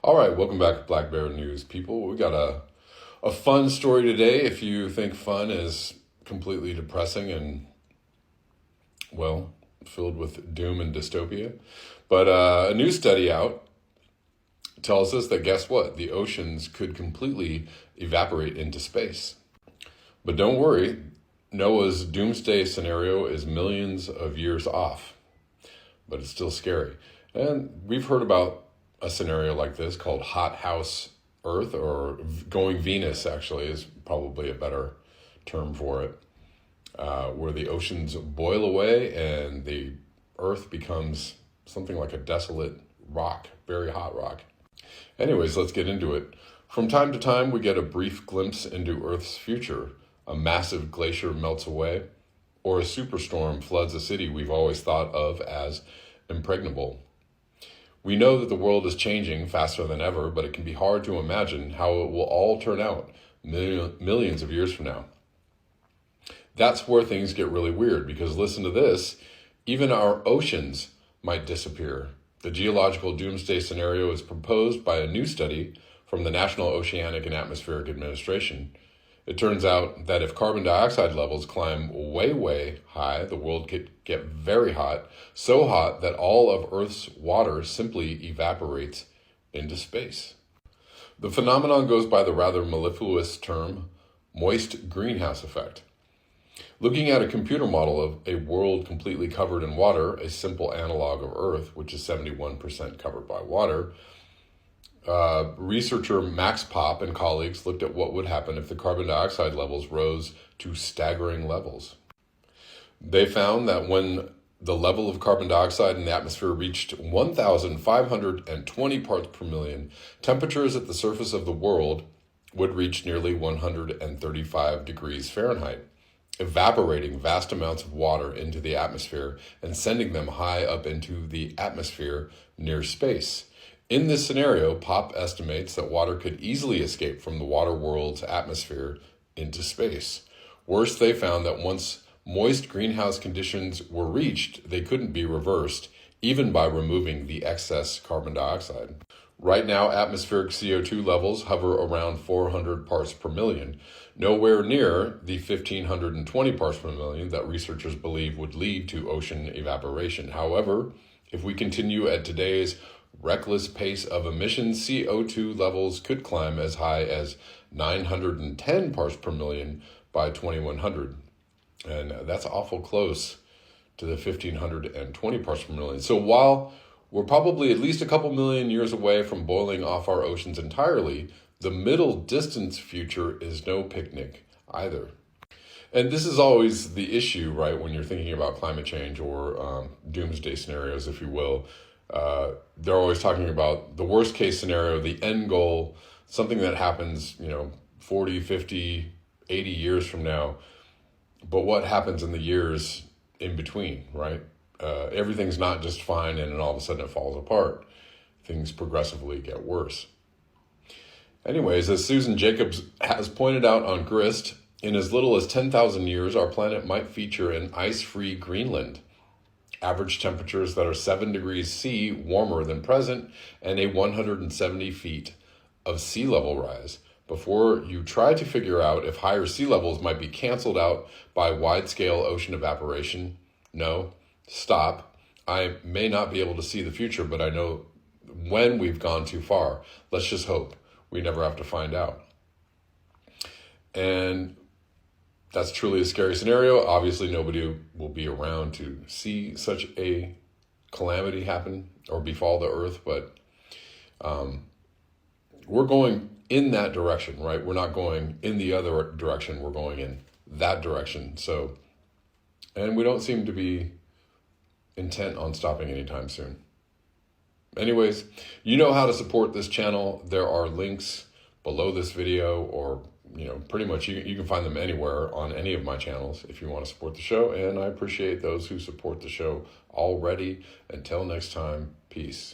All right, welcome back to Black Bear News, people. We got a fun story today. If you think fun is completely depressing and, well, filled with doom and dystopia. But a new study out tells us that, guess what? The oceans could completely evaporate into space. But don't worry, Noah's doomsday scenario is millions of years off, but it's still scary. And we've heard about a scenario like this called Hot House Earth, or Going Venus actually is probably a better term for it, where the oceans boil away and the Earth becomes something like a desolate rock, very hot rock. Anyways, let's get into it. From time to time, we get a brief glimpse into Earth's future. A massive glacier melts away, or a superstorm floods a city we've always thought of as impregnable. We know that the world is changing faster than ever, but it can be hard to imagine how it will all turn out millions of years from now. That's where things get really weird, because listen to this, even our oceans might disappear. The geological doomsday scenario is proposed by a new study from the National Oceanic and Atmospheric Administration. It turns out that if carbon dioxide levels climb way, way high, the world could get very hot, so hot that all of Earth's water simply evaporates into space. The phenomenon goes by the rather mellifluous term, moist greenhouse effect. Looking at a computer model of a world completely covered in water, a simple analog of Earth, which is 71% covered by water, researcher Max Popp and colleagues looked at what would happen if the carbon dioxide levels rose to staggering levels. They found that when the level of carbon dioxide in the atmosphere reached 1,520 parts per million, temperatures at the surface of the world would reach nearly 135 degrees Fahrenheit, evaporating vast amounts of water into the atmosphere and sending them high up into the atmosphere near space. In this scenario, Popp estimates that water could easily escape from the water world's atmosphere into space. Worse, they found that once moist greenhouse conditions were reached, they couldn't be reversed, even by removing the excess carbon dioxide. Right now, atmospheric CO2 levels hover around 400 parts per million, nowhere near the 1,520 parts per million that researchers believe would lead to ocean evaporation. However, if we continue at today's reckless pace of emissions, CO2 levels could climb as high as 910 parts per million by 2100. And that's awful close to the 1,520 parts per million. So while we're probably at least a couple million years away from boiling off our oceans entirely, the middle distance future is no picnic either. And this is always the issue, right, when you're thinking about climate change or doomsday scenarios, if you will. They're always talking about the worst case scenario, the end goal, something that happens, 40, 50, 80 years from now. But what happens in the years in between, right? Everything's not just fine and then all of a sudden it falls apart. Things progressively get worse. Anyways, as Susan Jacobs has pointed out on Grist, in as little as 10,000 years, our planet might feature an ice-free Greenland, average temperatures that are 7 degrees C warmer than present, and a 170 feet of sea level rise. Before you try to figure out if higher sea levels might be canceled out by wide-scale ocean evaporation, no, stop. I may not be able to see the future, but I know when we've gone too far. Let's just hope we never have to find out. And that's truly a scary scenario. Obviously, nobody will be around to see such a calamity happen or befall the Earth, but we're going in that direction, right? We're not going in the other direction. We're going in that direction. So, and we don't seem to be intent on stopping anytime soon. Anyways, you know how to support this channel. There are links below this video, or pretty much you can find them anywhere on any of my channels if you want to support the show. And I appreciate those who support the show already. Until next time, peace.